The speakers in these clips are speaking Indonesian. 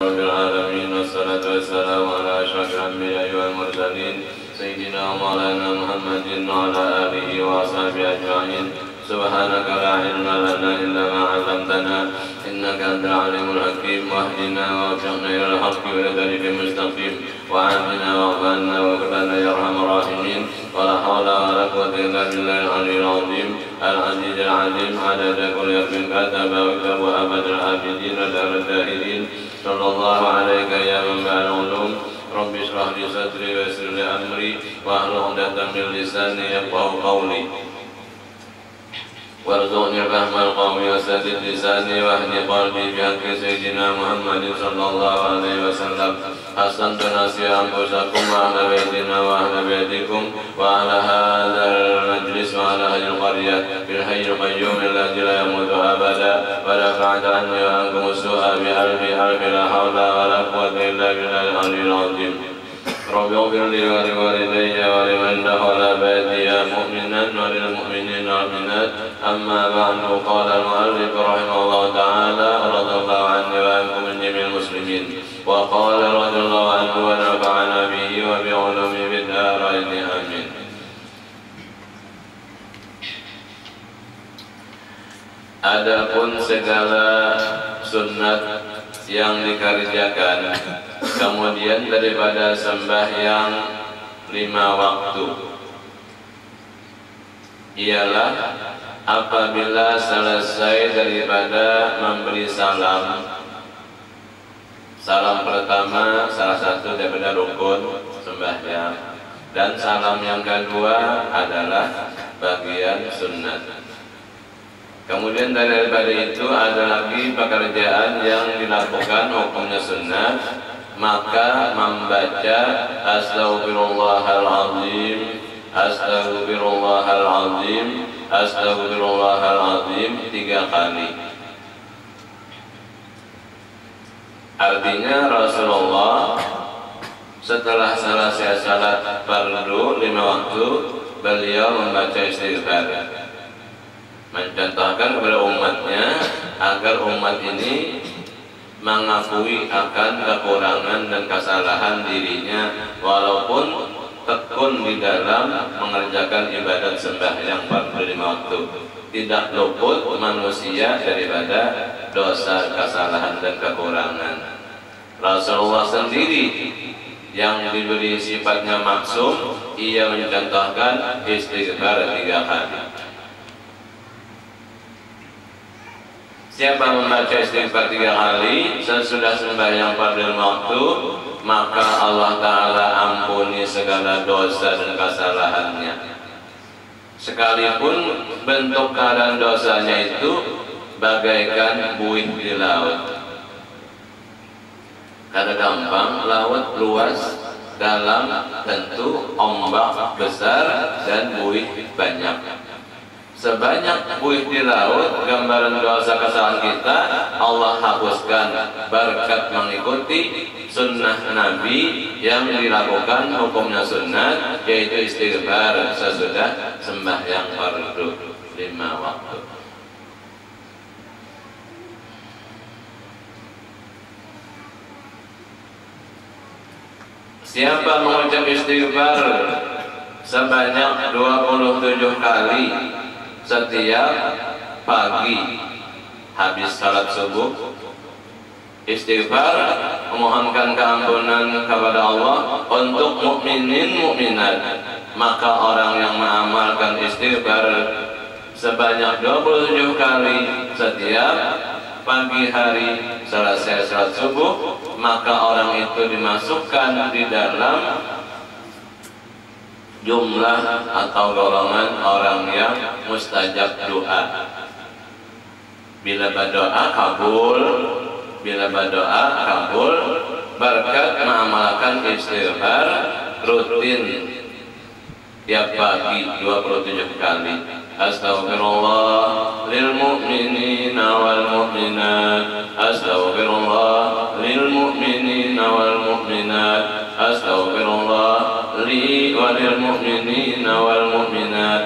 رب العالمين والصلاة والسلام على أشرف الأنبياء والمرسلين سيدنا ومولانا محمد وعلى آله وأصحابه أجمعين. سبحانك لا علم لنا إلا ما علمتنا إنك أنت العليم الحكيم. واهدنا ووفقنا إلى الحق وإلى طريق المستقيم وعافنا واعف عنا واغفر لنا يا أرحم الراحمين. ولا حول ولا قوة إلا بالله العلي العظيم العزيز العليم. عدد كل حرف كتب واكتب أبد العابدين دار الداهرين. صلى الله عليك يا منبع العلوم. رب اشرح لي صدري ويسر لي أمري واحلل عقدة من لساني يفقهوا قولي وارزقني فهم القول وسدد لساني واهد قلبي بحق سيدنا محمد صلى الله عليه وسلم. حسنت نفسي أنفسكم وأهل بيتنا وأهل بيتكم وعلى هذا المجلس وعلى أهل القرية بالحي القيوم الذي لا يموت أبدا. ودفعت عني وعنكم السوء بألف ألف لا حول ولا قوة إلا بالله العلي العظيم. رب اغفر لي ولوالدي ولمن دخل بيتي مؤمنا وللمؤمنين والمؤمنات. أما بعد قال المؤلف رحمه الله تعالى رضي الله عني وعنكم من جميع المسلمين. وقال رضي الله عنه ونفعنا به وبعلومه في الدارين آمين. Adapun segala sunat yang dikerjakan kemudian daripada sembahyang 5 waktu ialah apabila selesai daripada memberi salam. Salam pertama salah satu daripada rukun sembahyang, dan salam yang kedua adalah bagian sunnah. Kemudian daripada itu ada lagi pekerjaan yang dilakukan hukumnya sunnah, maka membaca Astaghfirullahaladzim, Astaghfirullahaladzim, Astaghfirullahaladzim 3 kali. Artinya Rasulullah setelah selesai salat fardu 5 waktu beliau membaca istighfar, mencontohkan kepada umatnya agar umat ini mengakui akan kekurangan dan kesalahan dirinya walaupun tekun di dalam mengerjakan ibadat sembahyang fardu 5 waktu. Tidak luput manusia daripada dosa, kesalahan dan kekurangan. Rasulullah sendiri yang diberi sifatnya maksum, ia mencontohkan istighfar 3 kali. Siapa membaca istighfar 3 kali sesudah sembahyang fardu 5 waktu, maka Allah Ta'ala ampuni segala dosa dan kesalahannya. Sekalipun bentuk keadaan dosanya itu bagaikan buih di laut. Karena gampang, laut luas, dalam tentu ombak besar dan buih banyak. Sebanyak buih di laut, gambaran dosa kesalahan kita Allah hapuskan berkat mengikuti sunnah Nabi yang dilakukan hukumnya sunnah, yaitu istighfar sesudah sembahyang fardu 5 waktu. Siapa mengucap istighfar sebanyak 27 kali setiap pagi habis salat subuh, istighfar memohonkan keampunan kepada Allah untuk mukminin mukminat, maka orang yang mengamalkan istighfar sebanyak 27 kali setiap pagi hari selesai salat subuh, maka orang itu dimasukkan di dalam jumlah atau golongan orang yang mustajab doa. Bila berdoa kabul, bila berdoa kabul berkat mengamalkan istighfar rutin tiap pagi 27 kali. Astaghfirullah lil mu'minina wal mu'minat, Astaghfirullah lil mu'minina wal mu'minat, Astaghfirullah li walil mu'minina wal mu'minat.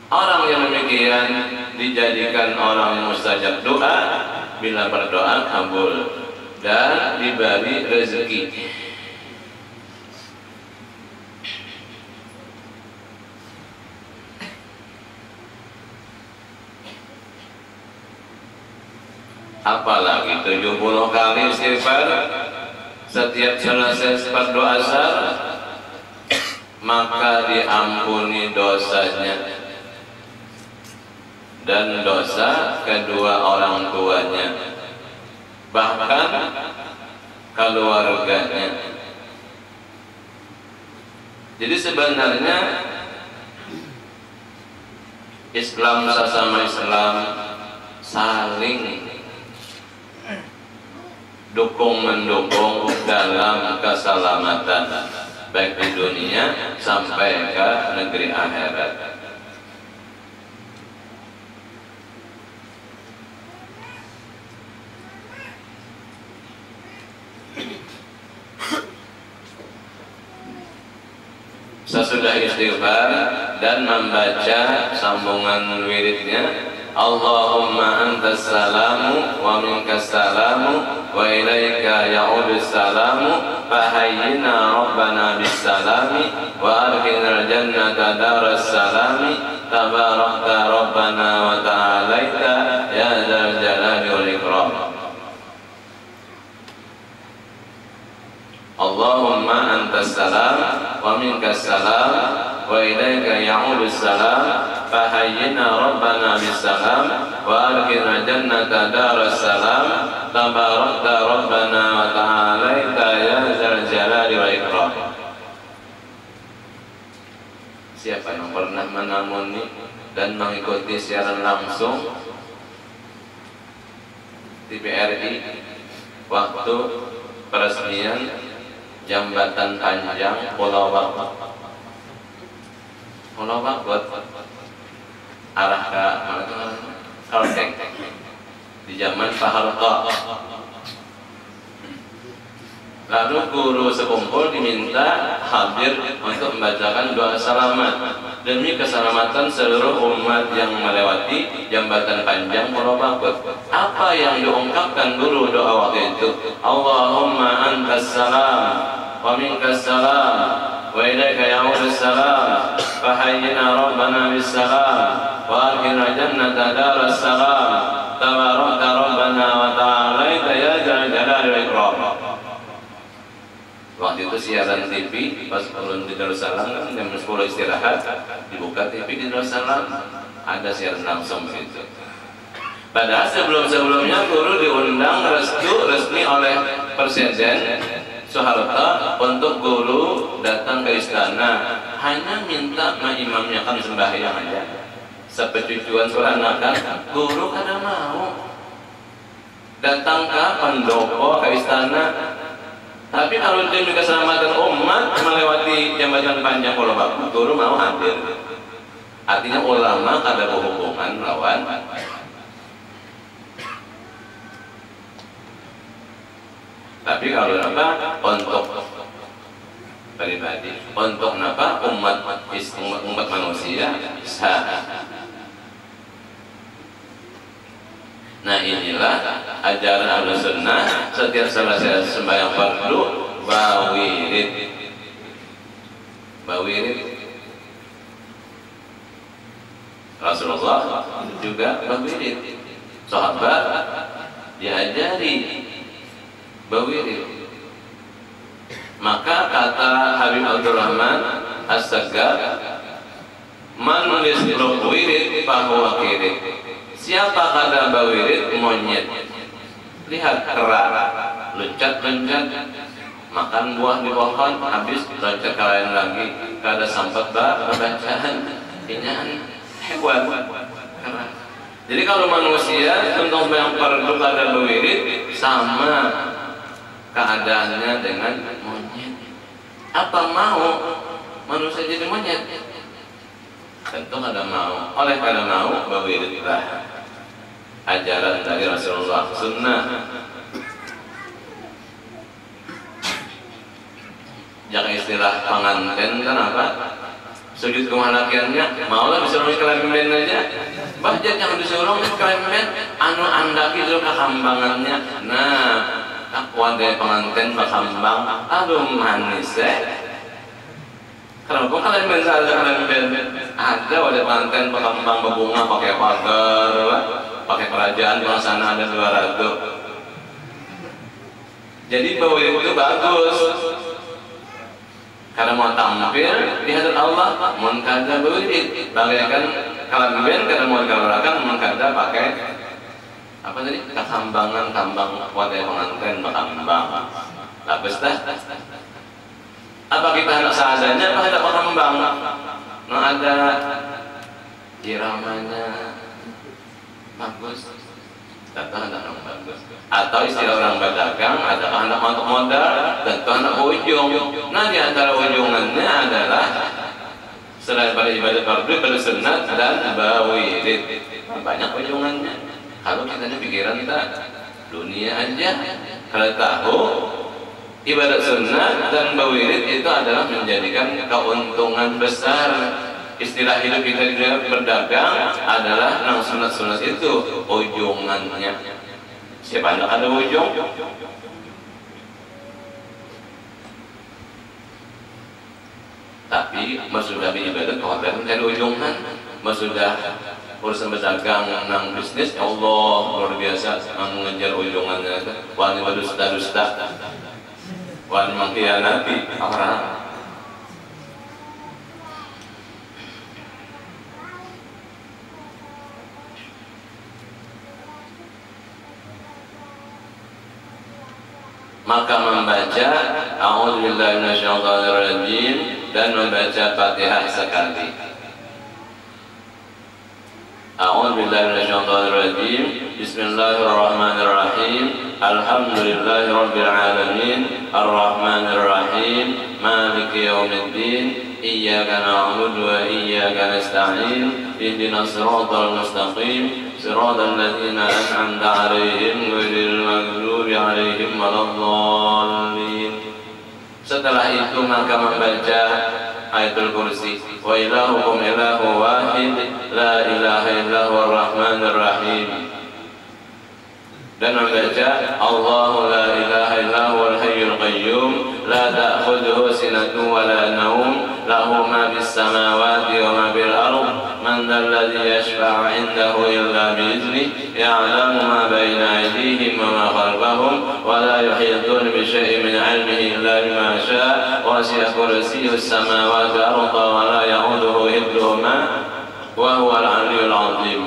Orang yang demikian dijadikan orang mustajab doa, bila berdoa kabul. dan diberi rezeki. Apalagi 70 kali istighfar setiap selesai fardu asar, maka diampuni dosanya dan dosa kedua orang tuanya, bahkan keluarganya. Jadi sebenarnya Islam sesama Islam saling dukung-mendukung dalam keselamatan baik di dunia sampai ke negeri akhirat. Sesudah istighfar dan membaca sambungan wiridnya, Allahumma antas salamu wa minkas salamu wa ilaika ya'udus salamu fahayyina rabbana bis salami wa arhinal jannata daras salami tabarakta rabbana wa ta'alaita ya dzal jalali wal ikram. Allahumma antas salam wa minkas salam wa ilaika ya'udus salam fahayyina rabbana bisalam wa arkhina jannata daras salam tabarakta rabbana wa ta'alaita ya dzal jalali wal ikram. Siapa yang pernah menamuni dan mengikuti siaran langsung di BRI waktu peresmian jembatan panjang Pulau Bakut arah ke mana itu namanya? Kalteng di zaman Pak Harto. Lalu guru sekumpul diminta hadir untuk membacakan doa selamat demi keselamatan seluruh umat yang melewati jembatan panjang Pulau Bakut. Apa yang diungkapkan guru doa waktu itu? Allahumma antas salam wa minkas salam wa ilaika ya'udus salam fahayyina rabbana bis salam wa arkhina jannata daras salam tabarakta rabbana wa ta'alaita ya dzal jalali wal ikram. Waktu itu siaran TV pas ulun di Darussalam kan jam 10 istirahat, dibuka TV di Darussalam ada siaran langsung begitu. Padahal sebelumnya guru diundang resmi oleh Presiden Soeharto untuk guru datang ke istana, hanya minta imamnya kan sembahyang aja sepercucuan peranakan. Guru kada mau datang ke pendopo ke istana. Tapi kalau demi keselamatan umat melewati jembatan panjang Pulau Bakut, guru mau hadir. Artinya ulama kada berhubungan lawan. Tapi kalau apa untuk pribadi, untuk apa umat manusia bisa. Nah inilah ajaran Ahlussunnah. Setiap selesai sembahyang fardu bawirid. Rasulullah juga bawirid. Sahabat diajari bawirid. Maka kata Habib Abdurrahman As-Saggar, man yasluku wirid fahuwa kirid. Siapa kata bawirid? Monyet. Lihat kera, loncat, makan buah di pohon, habis loncat ke lain lagi, kada sampai bacaan, inyan hewan kera. Jadi kalau manusia untuk yang perlu kada bawirid sama keadaannya dengan monyet. Apa mau manusia jadi monyet? Tentu kada mau. Oleh kada mau bawiridlah ajaran dari Rasulullah, sunnah. Jangan istilah pengantin kan apa? Sujud kemalakiannya, maulah disuruh kelemben aja. Bahkan jangan disuruh kelemben, anu andaki dulu kehambangannya. Nah, wadai pengantin bakambang aduh manis kenapa kalian bisa ada wadai pengantin bakambang berbunga pakai pagar pakai kerajaan di sana ada 200. Jadi bawir itu bagus karena mau tampil di hadapan Allah mau kada bawir bagaikan kalau ben karena mau dikabarakan mau kada pakai apa tadi kambangan kambang wadai pengantin bakambang lapis dah apa kita hendak seadanya apa hendak bakambang no ada iramanya bagus atau hendak bagus atau istilah orang berdagang ada hendak untuk modal dan hendak ujung. Nah di antara ujungannya adalah selain pada ibadah fardu pada sunat dan bawirid banyak ujungannya. Kalau kita ada pikiran kita dunia aja kalau tahu ibadah sunat dan bawirid itu adalah menjadikan keuntungan besar. Istilah hidup kita di dunia berdagang adalah nang sunat-sunat itu ujungannya. Siapa hendak ada ujung? Tapi sudah beribadah khawatir mencari ujungan, sudah urusan berdagang nang bisnis, ya Allah luar biasa mengejar ujungannya. Wanita dusta-dusta, wanita mengkhianati orang. Maka membaca A'udzubillahi minasyaitonirrajim dan membaca Fatihah sekali. A'udzubillahi minasyaitonirrajim. Bismillahirrahmanirrahim. Alhamdulillahirabbil alamin. Arrahmanirrahim. Maliki yaumiddin. Iyyaka na'budu wa iyyaka nasta'in. Ihdinas siratal mustaqim. Siratal ladzina an'amta 'alaihim ghairil maghdubi 'alaihim waladdallin. Setelah itu maka membaca ayatul kursi wa ilahukum ilahu wahid la ilaha illallah rahmanir rahim dan membaca Allahu la ilaha illallah hayyul qayyum la ta'khudhuhu sinatun wa la nawm lahu ma fis samawati wa ma fil ardh man dhal ladzi yashfa'u 'indahu illa bi idhnihi ya'lamu ma bayna aydihim wa ma khalfahum wa la yuhituna bi shay'in min 'ilmihi illa bima sha'a wasi'a kursiyyuhu as-samawati wal arda wa la ya'uduhu hifdhuhuma wa huwa al-'aliyyul 'azim.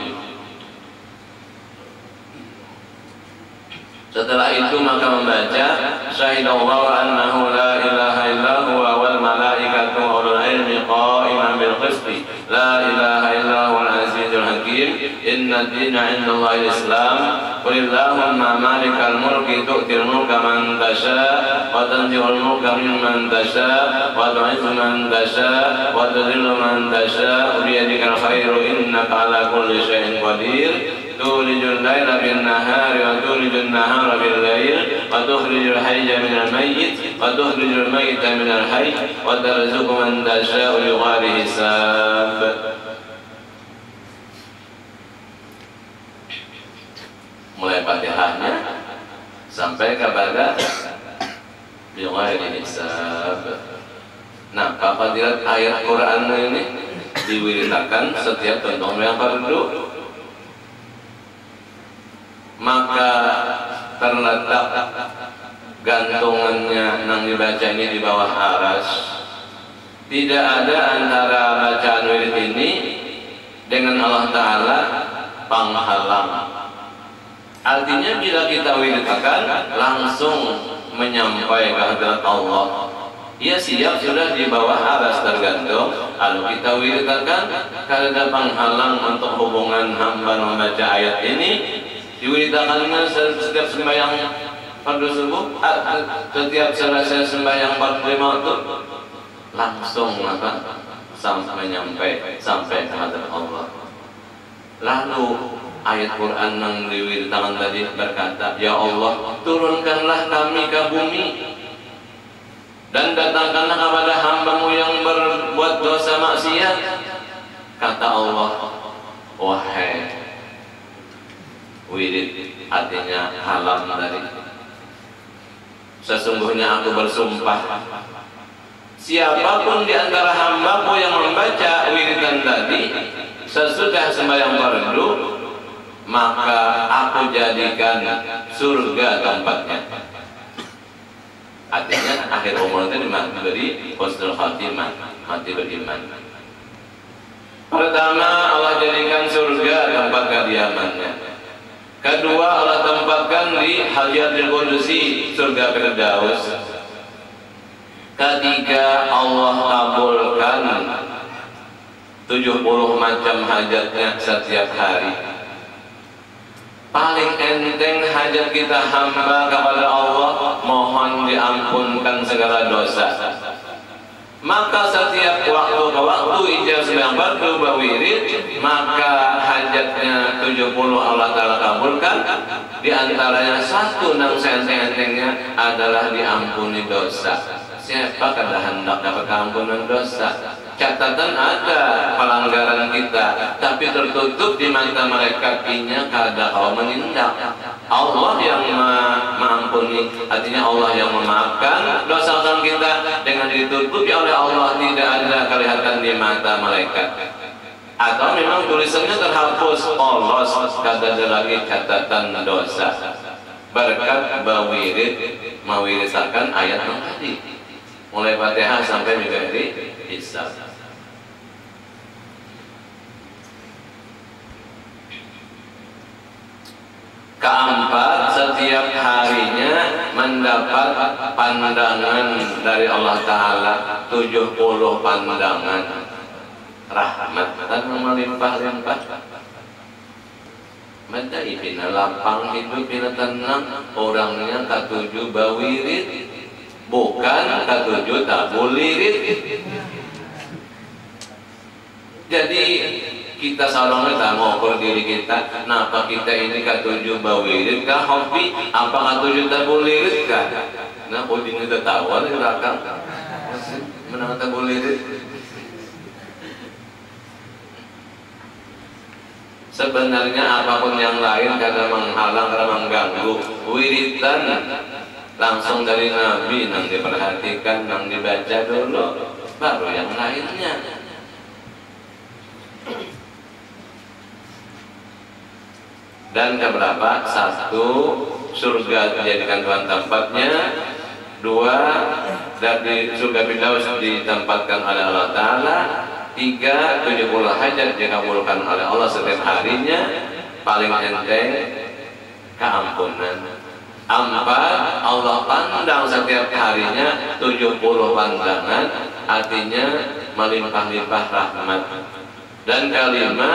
Setelah itu maka membaca syahidallahu annahu la ilaha illa huwa wal malaikatu wa ulul ilmi qa'iman bil qisti la ilaha illa huwal azizul hakim inna ad-dina 'indallahi al-islam qulillahumma malikal mulki tu'til mulka man tasha wa tanzi'ul mulka mimman tasha wa tu'izzu man tasha wa tudhillu man tasha bi yadikal khairu innaka 'ala kulli syai'in qadir. Tulijul laila bin nahari wa tulijul nahara bil lail wa tukhrijul hayya minal mayyit wa tukhrijul mayyita minal hayy wa tarzuqu man tasha'u bighairi hisab. Mulai Fatihahnya sampai kepada bighairi hisab. Nah, fadilat ayat Quran ini diwiridakan setiap tentang yang fardu. Maka terletak gantungannya nang dibaca ini di bawah aras. Tidak ada antara bacaan wirid ini dengan Allah Ta'ala penghalang. Artinya bila kita wiridkan langsung menyampai ke hadirat Allah. Ia siap sudah di bawah aras tergantung. Lalu kita wiridkan kalau ada penghalang untuk hubungan hamba membaca ayat ini. Diwiridakannya setiap sembahyang fardu subuh, setiap selesai sembahyang fardu lima waktu, langsung maka sampai sampai ke hadirat Allah. Lalu ayat Quran yang diwiridakan tadi berkata, Ya Allah, turunkanlah kami ke bumi dan datangkanlah kepada hamba-Mu yang berbuat dosa maksiat. Kata Allah, wahai wirid, artinya halam dari Sesungguhnya aku bersumpah, siapapun di antara hambaku yang membaca wiridan tadi sesudah sembahyang fardu, maka aku jadikan surga tempatnya. Artinya akhir umur itu diberi husnul khatimah, mati beriman. Pertama, Allah jadikan surga tempat kediamannya. Kedua, Allah tempatkan di Hajatul Qudusi, surga Firdaus. Ketiga, Allah kabulkan 70 macam hajatnya setiap hari. Paling enteng hajat kita hamba kepada Allah, mohon diampunkan segala dosa. Maka setiap waktu ke waktu ijazah sembahyang fardu berwirid, maka hajatnya 70 Allah Ta'ala kabulkan. Di antaranya satu nang seenteng-entengnya adalah diampuni dosa. Siapa kada hendak dapat ampunan dosa? Catatan ada pelanggaran kita, tapi tertutup di mata malaikatnya, kada kau menindak. Allah yang mengampuni, artinya Allah yang memaafkan dosa-dosa kita dengan ditutupi oleh Allah, tidak ada kelihatan di mata malaikat. Atau memang tulisannya terhapus, polos, kada ada lagi catatan dosa. Berkat bawirid mawirisakan ayat yang tadi, mulai Fatihah sampai menjadi hisab. Keempat, setiap harinya mendapat pandangan dari Allah Ta'ala 70 pandangan rahmat dan melimpah-limpah. Madai bina lapang hidup, bina tenang, orangnya katuju bawirid, bukan katuju tabulirid. Jadi kita seorang kita mengukur diri kita, kenapa kita ini katuju bawirid kah hobi, apa katuju tabulirid kah? Nah, udin itu tahu ada belakang menang tabulirid. Sebenarnya apapun yang lain karena menghalang, karena mengganggu, wiridan langsung dari Nabi nang diperhatikan, nang dibaca dulu, baru yang lainnya. Dan keberapa? Satu, surga dijadikan Tuhan tempatnya. Dua, dari surga Firdaus ditempatkan oleh Allah Ta'ala. Tiga, 70 hajat dikabulkan oleh Allah setiap harinya. Paling enteng, keampunan. Empat, Allah pandang setiap harinya 70 pandangan, artinya melimpah-limpah rahmat. Dan kelima,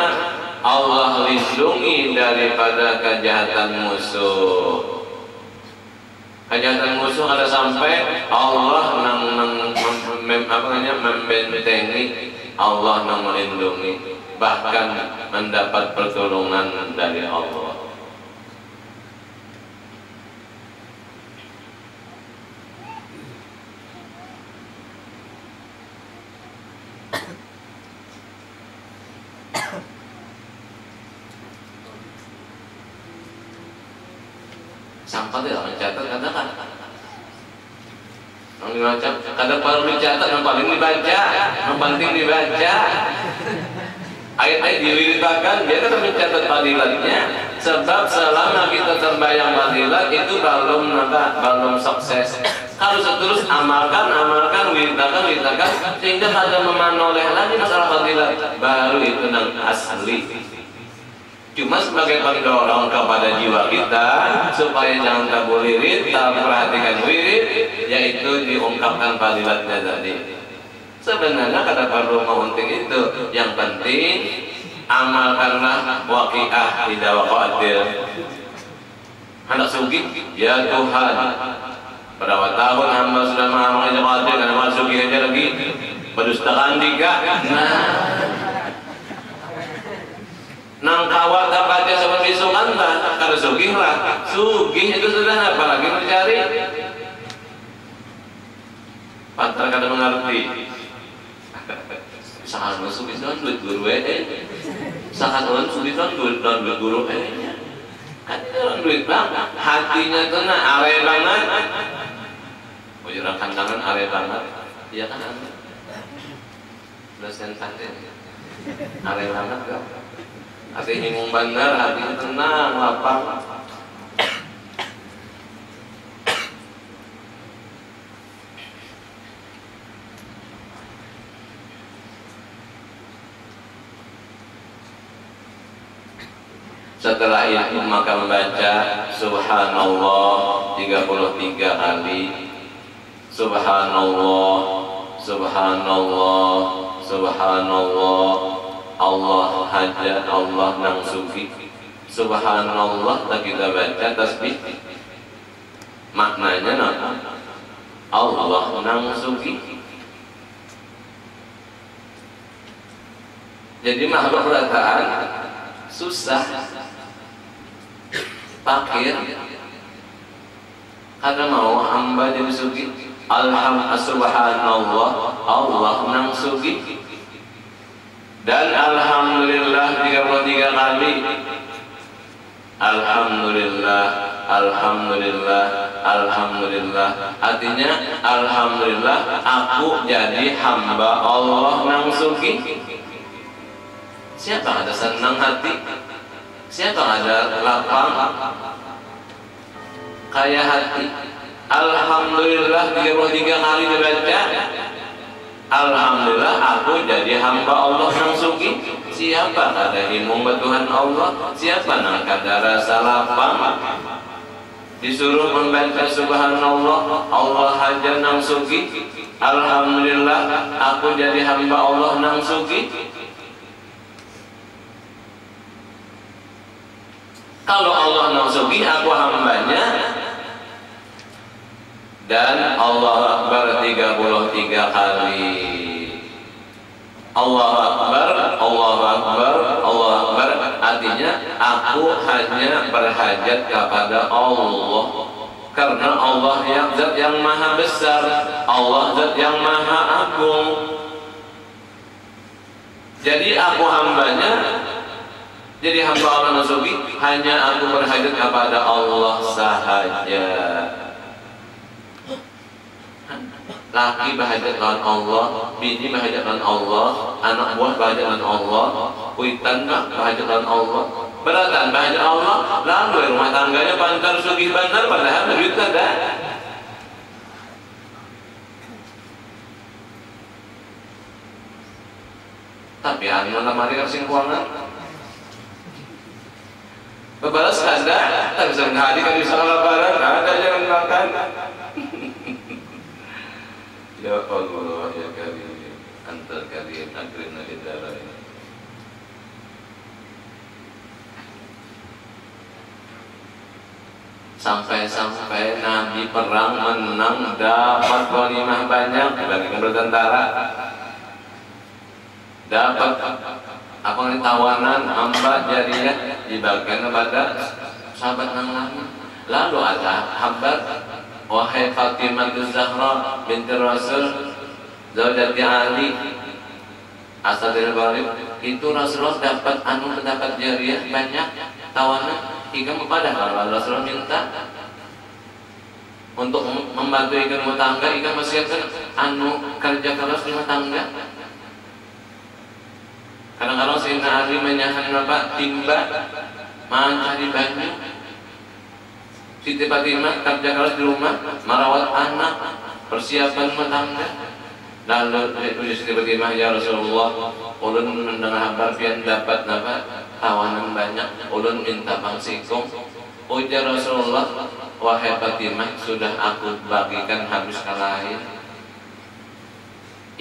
Allah lindungi daripada kejahatan musuh. Kejahatan musuh ada sampai Allah membentengi, Allah melindungi, bahkan mendapat pertolongan dari Allah. Sampah tidak mencatat, katakan yang dibaca, kadang baru dicatat, yang paling dibaca, yang penting dibaca. Ayat-ayat diwiritakan, dia kan mencatat fadilatnya. Sebab selama kita sembahyang fadilat itu belum sukses. Harus terus amalkan, wiritakan, sehingga ada memanoleh lagi masalah fadilat. Baru itu yang asli. Cuma sebagai pendorong kepada jiwa kita supaya jangan tabulirid, perhatikan wirid, yaitu diungkapkan fadilatnya tadi. Sebenarnya kata perlu mementing itu, yang penting amalkanlah waqi'ah tidak waqa'atil. Hendak sugih, ya Tuhan, berapa tahun hamba sudah mengamalkan waqa'atil, karena masuk aja lagi berdustakan tiga. Nang kawat baca seperti sukanta, kalau sugih lah, sugih itu sudah apalagi mencari. Pantar kada mengerti. Sangat masuk itu duit guru sangat orang sulit duit guru kan orang duit bang, hatinya tuh ale banget. kandangan are banget. Iya kan? Dosen tante. Are banget kok. Hati bingung bener, hati tenang, lapang. Setelah itu maka membaca Subhanallah 33 kali. Subhanallah, Subhanallah, Subhanallah. Allah haja, Allah nang sufi. Subhanallah tak kita baca tasbih. Maknanya apa? Allah nang sufi. Jadi makhluk rataan susah, fakir, karena mau hamba jadi sugi. Alhamdulillah, subhanallah, Allah nang sugi. Dan alhamdulillah 33 kali. Alhamdulillah, alhamdulillah, alhamdulillah. Artinya alhamdulillah aku jadi hamba Allah nang sugi. Siapa ada senang hati? Siapa ada lapang kaya hati? Alhamdulillah 33 kali dibaca. Alhamdulillah aku jadi hamba Allah nang sugi. Siapa ada himung Tuhan Allah? Siapa nang kada rasa lapang? Disuruh membaca subhanallah, Allah haja nang sugi. Alhamdulillah aku jadi hamba Allah nang sugi. Kalau Allah nang sugi, aku hambanya. Dan Allah Akbar 33 kali. Allah Akbar, Allah Akbar, Allah Akbar. Artinya aku hanya berhajat kepada Allah. Karena Allah yang zat yang maha besar, Allah zat yang maha agung. Jadi aku hambanya. Jadi hamba Allah nasubi, hanya aku berhajat kepada Allah sahaja. Laki berhajat dengan Allah, bini berhajat dengan Allah, anak buah berhajat dengan Allah, kuitan berhajat dengan Allah, beratan berhajat Allah. Lalu rumah tangganya pantar sugih benar, padahal duit kada. Tapi anu lamari kasih keuangan. Bebalas kada, tak bisa menghadi kan bisa lebaran, ada yang makan. Ya Allah ya Karim, Anta Karim, Akrina Hidara. Sampai-sampai Nabi perang menang dapat ghanimah banyak bagikan bertentara. Dapat apa nih tawanan hamba jariah dibagikan kepada sahabat Nabi. Lalu ada kabar, wahai Fatimah Zahra binti Rasul zaujati Ali Asadil Ghalib, itu Rasulullah dapat mendapat jariah banyak tawanan hingga kepada kalau Rasulullah minta untuk membantu ikan rumah tangga, ikan masih kerja keras rumah tangga. Kadang-kadang Sayyidina Ali menyahan timba mencari banyu. Siti Fatimah kerja keras di rumah, merawat anak, persiapan rumah tangga. Lalu itu Siti Fatimah, ya Rasulullah, ulun mendengar kabar pian dapat tawanan banyak, ulun minta pangsikung. Ujar Rasulullah, wahai Fatimah, sudah aku bagikan habis kalahin.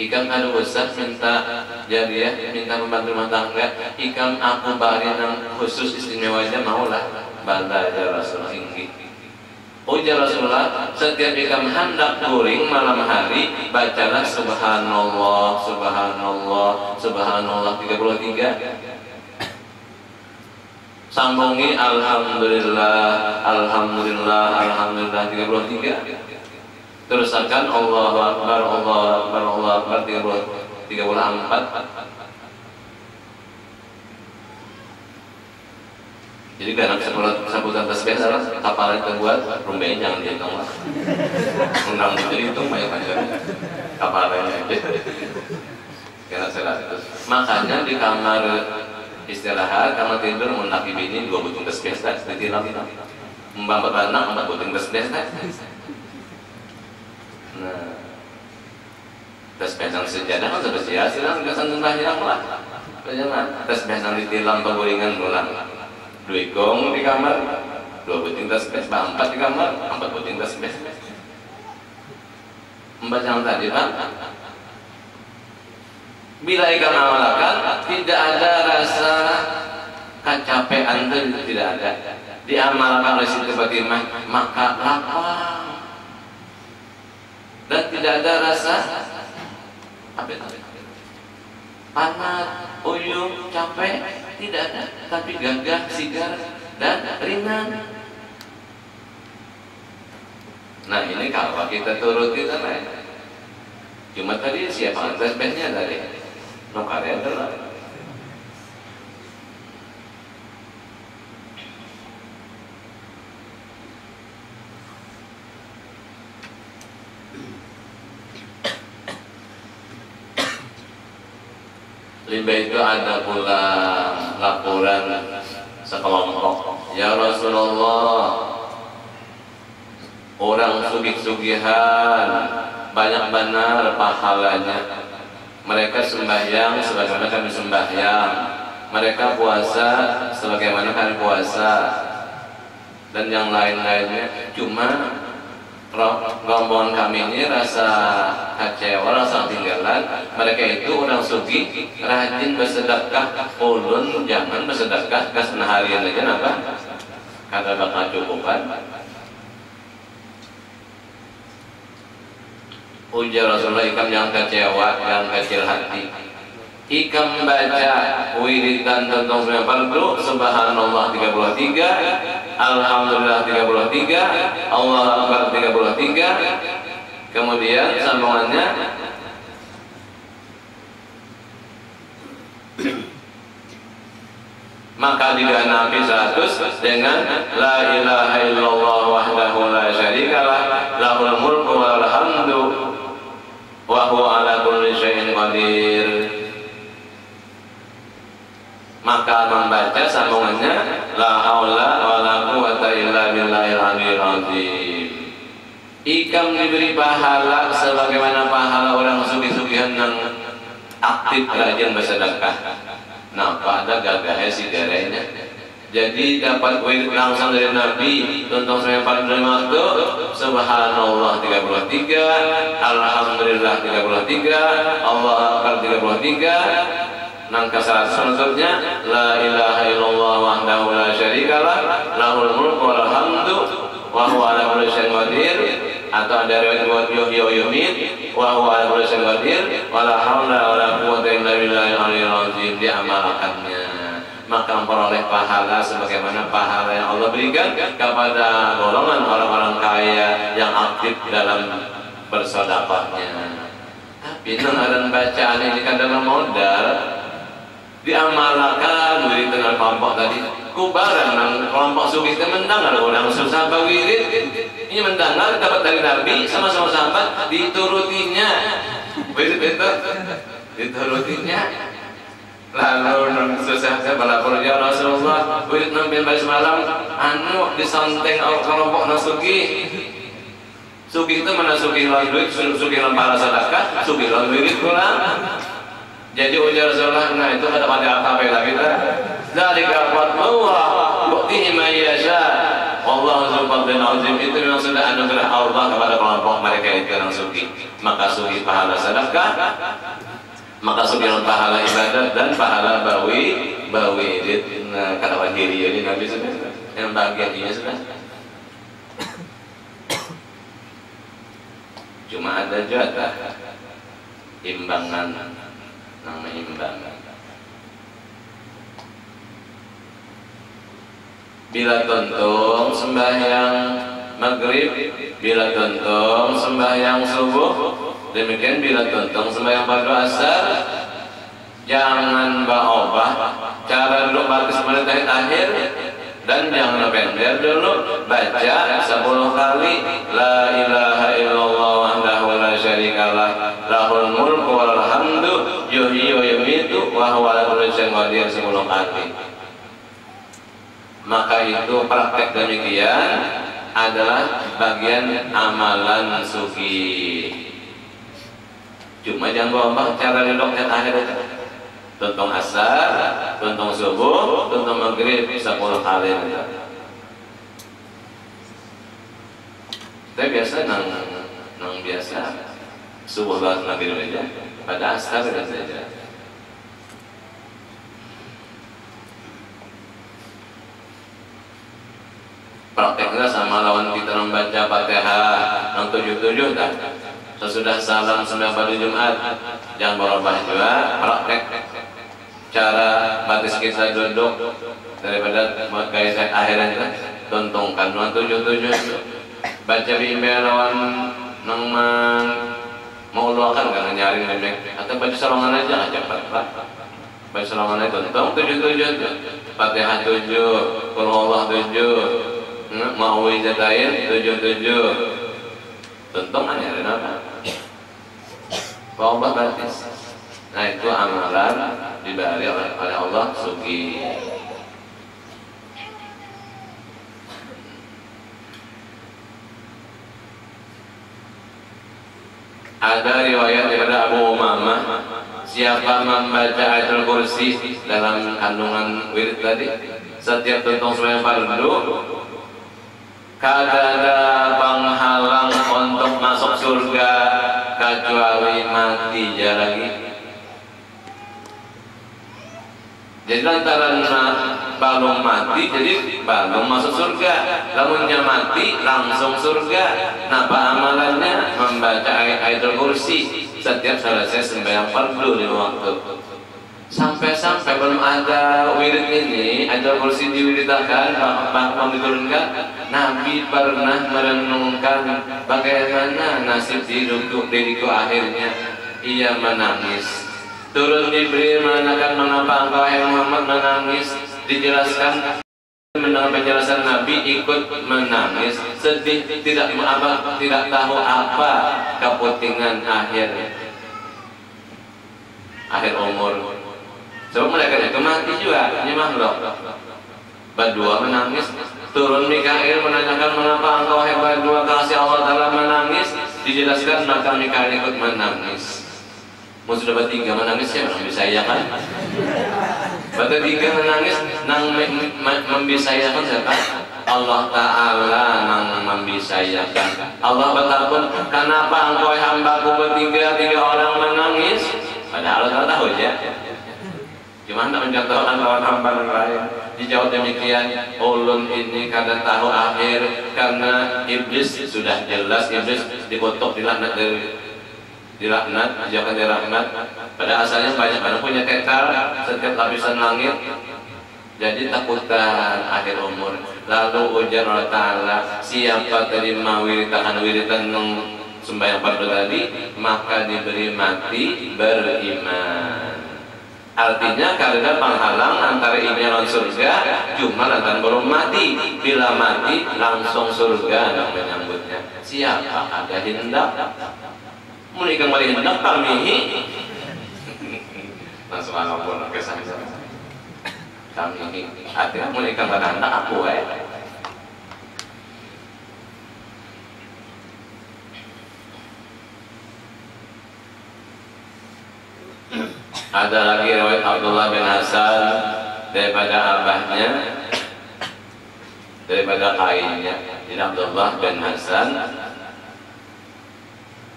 Ikam ada besar minta jariah, minta membantu rumah tangga. Ikam aku bari yang khusus istimewanya maulah bala ya Rasulullah inggi. Ujar Rasulullah, setiap ikam hendak guring malam hari, bacalah subhanallah, subhanallah, subhanallah 33. Sambungi alhamdulillah, alhamdulillah, alhamdulillah 33. Terus akan Allahu Akbar, Allahu Akbar, Allahu Akbar 34. Jadi karena sambutan tasbih adalah kapal itu buat rumahnya jangan dihitung lah. rambutnya itu banyak aja kepalanya aja kira 100. Makanya di kamar istirahat, kamar tidur menaki bini 2 butung tesbih ditilang itu mbak anak 4 butung tesbih. Nah tesbih yang sejadah kan sebesar silang nggak sembahyang lah. Bagaimana tesbih yang ditilang peguringan ulang 2 gong di kamar 2 buting tesbih, 4 di kamar 4 buting tesbih. Membaca yang tadi Pak, bila ikan amalakan tidak ada rasa kecapean itu tidak ada, diamalkan oleh situ bagaimana maka lapang dan tidak ada rasa panas, uyuh, capek, tidak ada, tapi gagah, sigar dan ringan. Nah ini kalau kita turuti kan, cuma tadi siapa tesbihnya tadi, no karya adalah. Limbah itu ada pula laporan sekelompok, ya Rasulullah, orang sugih-sugihan banyak benar pahalanya, mereka sembahyang sebagaimana kami sembahyang, mereka puasa sebagaimana kami puasa, dan yang lain-lainnya. Cuma rombongan kami ini rasa kecewa, rasa tinggalan. Mereka itu orang sugih, rajin bersedekah, ulun jangan bersedekah kasih harian aja apa kata bakal cukupan. Ujar Rasulullah, ikam yang kecewa, yang kecil hati. Ikam baca wiridan tentang sembahyang fardu, subhanallah 33, alhamdulillah 33, Allah akbar 33. Kemudian sambungannya maka diganapi 100 dengan la ilaha illallah wahdahu la syarikalah lahul mulku wal hamdu wa huwa ala kulli syai'in qadir. Maka membaca sambungannya la haula wala quwwata illa billahil aliyyil azim. Ikam diberi pahala sebagaimana pahala orang sugih-sugihan yang aktif rajin bersedekah. Nampak ada gagahnya sigaranya. Jadi dapat wirid langsung dari Nabi tentang sembahyang fardu waktu, subhanallah 33, alhamdulillah 33, Allah akbar 33. Nangka 100 penutupnya la ilaha illallah wahdahu la syarikalah lahul mulku wal hamdu wa huwa ala kulli syai'in qadir, atau ada riwayat yuhyi wa yumiit wa huwa ala kulli syai'in qadir wa la haula wa la quwwata illa billahil aliyyil azim. Diamalkannya maka memperoleh pahala sebagaimana pahala yang Allah berikan kepada golongan orang-orang kaya yang aktif dalam bersedekahnya. Tapi dengan bacaan ini kan dalam modal diamalkan wirid dengan kelompok tadi kubaran nang kelompok sugih itu mendengar orang susah wirid ini mendengar dapat dari Nabi sama-sama sahabat diturutinya wirid itu diturutinya. Lalu nang susah saya balapor ya Rasulullah wirid nampil pada semalam anu disanteng kelompok nang sugih. Sugih itu mana sugih lan duit, sugih lan pahala sedekah, sugih lan wirid kurang. Jadi ujar Rasulullah, nah itu kata pada apa lagi kita? Dzalika fadlullah yu'tihi man yasha. Wallahu dzul fadlil azim. Itu memang sudah anugerah Allah kepada kelompok mereka itu yang sugih. Maka sugih pahala sedekah, maka sugih pahala ibadat dan pahala bawirid. Nah, kata wajiri ini Nabi sudah yang bagian ini sudah. Cuma ada jatah imbangan, namanya imbangan. Bila tuntung sembahyang maghrib, bila tuntung sembahyang subuh, demikian bila tuntung sembahyang fardu asar, jangan berubah cara duduk baris menit akhir, dan jangan pendek dulu baca 10 kali la ilaha illallah ala kulli syai'in qadir 10 kali. Maka itu praktek demikian adalah bagian amalan sufi. Cuma jangan bawa cara duduk yang akhir aja. Tuntung asar, tuntung subuh, tuntung maghrib 10 kali. Tapi biasa nang biasa subuh banget maghrib aja. Pada asar dan saja. Prakteknya sama lawan kita membaca Fatihah yang 77 dah. Sesudah salam sudah pada Jumat jangan berubah juga praktek cara batis kita duduk daripada gaya akhirnya tontongkan 77 baca bimbel lawan nang mau luakan kan nyaring bebek atau baca salongan aja nggak cepat pak baca salongan aja tontong 77 Fatihah 7 Qul Allah 7 Ma'uwizatain 77 tontong hanya ada apa Allah batis. Nah itu amalan diberi oleh Allah sugi. Ada riwayat daripada Abu Umamah, siapa membaca ayatul kursi dalam kandungan wirid tadi, setiap tuntung sembahyang fardu, kagak ada penghalang untuk masuk surga kecuali mati aja lagi. Jadi lantaran belum mati, jadi belum masuk surga. Lamunnya mati langsung surga. Nah, amalannya membaca ayatul kursi setiap selesai sembahyang fardu 5 waktu. Sampai-sampai belum ada wirid ini, ayatul kursi diwiridkan, bahkan diturunkan. Nabi pernah merenungkan bagaimana nasib diriku akhirnya. Ia menangis. Turun Jibril menanyakan mengapa engkau wahai Muhammad menangis. Dijelaskan mendengar penjelasan Nabi ikut menangis, sedih, tidak tahu apa kepentingan akhir umur. Sebab mereka itu mati juga, ini makhluk. Berdua menangis. Turun Mikail menanyakan mengapa engkau wahai berdua kasih Allah Ta'ala menangis. Dijelaskan maka Mikail ikut menangis. Mau sudah bertiga menangis ya orang bisayakan. Bertiga menangis nang membisayakan siapa? Allah Ta'ala nang membisayakan. Allah bertakun kenapa engkau hambaku bertiga 3 orang menangis? Padahal Allah tahu ya. Cuma tak mencontohkan lawan hamba lain. Dijawab demikian, ulun ini kadang tahu akhir karena iblis sudah jelas iblis dikutuk dilaknat dijauhkan dari rahmat. Pada asalnya banyak orang punya kekal setiap lapisan langit. Jadi takutan akhir umur. Lalu ujar Allah Ta'ala, siapa terima wiritan sembahyang fardu tadi, maka diberi mati beriman. Artinya karena penghalang antara ini dan surga cuma lantaran belum mati. Bila mati langsung surga dan menyambutnya. Siapa ada hendak menikah mari hendak kami langsung alapun kesan kami artinya menikah pada anak aku Ada lagi riwayat Abdullah bin Hasan daripada abahnya, daripada kainnya. Jadi Abdullah bin Hasan,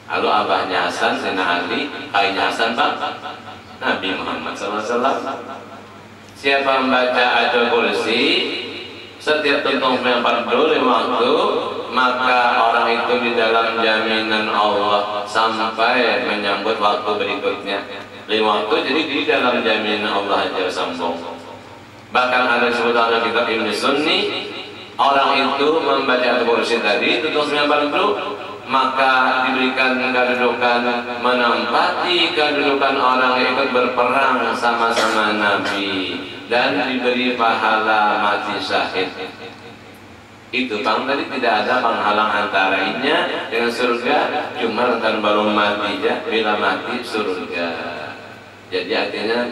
lalu abahnya Hasan, Sayyidina Ali, kainnya Hasan Pak Nabi Muhammad SAW. Siapa membaca ayatul kursi setiap tuntung yang fardu 5 waktu, maka orang itu di dalam jaminan Allah sampai menyambut waktu berikutnya. 5 waktu jadi di dalam jaminan Allah aja sambung. Bahkan ada sebutan kitab Ibnu Sunni, orang itu membaca ayatul kursi tadi tuntung 9 fardu, maka diberikan kedudukan menempati kedudukan orang yang ikut berperang sama-sama Nabi dan diberi pahala mati syahid. Itu bang tadi tidak ada penghalang antara inya dengan surga, cuma antara baru mati ya, bila mati surga. Jadi artinya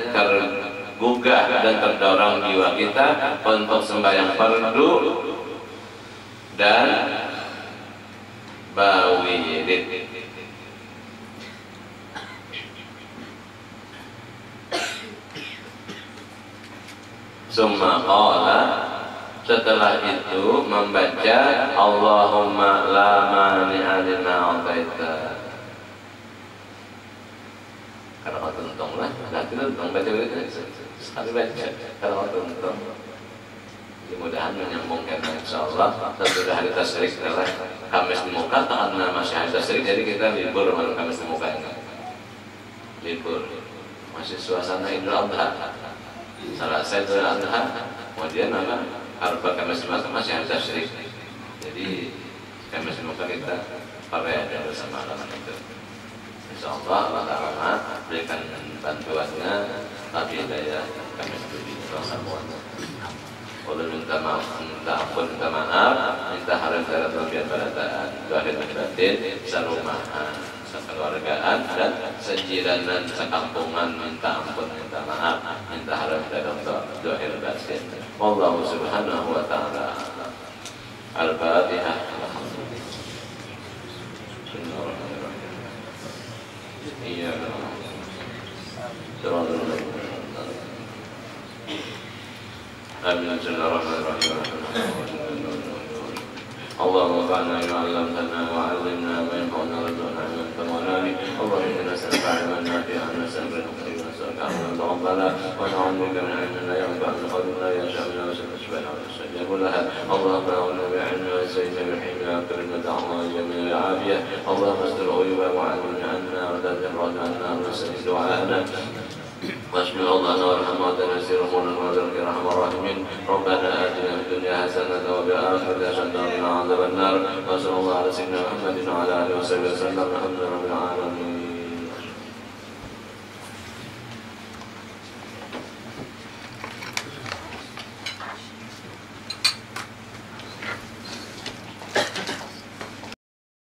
tergugah dan terdorong jiwa kita untuk sembahyang fardu dan bawidid. Summa qala, setelah itu membaca Allahumma la mani'a lima a'taita. Karena kau tuntung lah, nanti tuntung baca itu sekali baca. Kalau kau tuntung, mudah-mudahan menyambungkan insyaallah. Sesudah hari tasyrik adalah Kamis di muka, karena masih hari tasyrik, jadi kita libur malam Kamis di muka ini. Libur, masih suasana Idul Adha. Selesai Idul Adha, kemudian apa? Arba Kamis di muka masih hari tasyrik. Jadi Kamis di muka kita parade bersama malam itu. InsyaAllah Allah Ta'ala berikan bantuannya, tapi daya kami sendiri semuanya. Boleh minta maaf, minta ampun, minta maaf, minta harap dalam kelebihan badan, doain batin, sarumahan, sekeluargaan dan sejiranan, sekampungan, minta ampun, minta maaf, minta harap dalam doain batin. Wallahu subhanahu wa ta'ala. Al-Fatihah. Iya. Amin. اللهم انفعنا بما علمتنا وعلمنا ما ينفعنا وارزقنا علما كما اللهم انا نسالك علما نافعا ونسالك رزقا طيبا ونسالك عملا تقبلا ونعوذ بك من علم لا ينفع من قول لا يشاء من وسط الاشبال والسجاب لها اللهم اعنا بعلم وسيد بالحلم واكرمنا دعوه جميع العافيه اللهم استر عيوبنا وعلمنا عنا وتذكر عنا ونسال دعاءنا واشف مرضانا وارحم موتانا ويسر امورنا وارزقنا يا ارحم الراحمين ربنا اتنا في الدنيا حسنه وفي الاخره حسنه وقنا عذاب النار وصلى الله على سيدنا محمد وعلى اله وصحبه وسلم الحمد لله رب العالمين.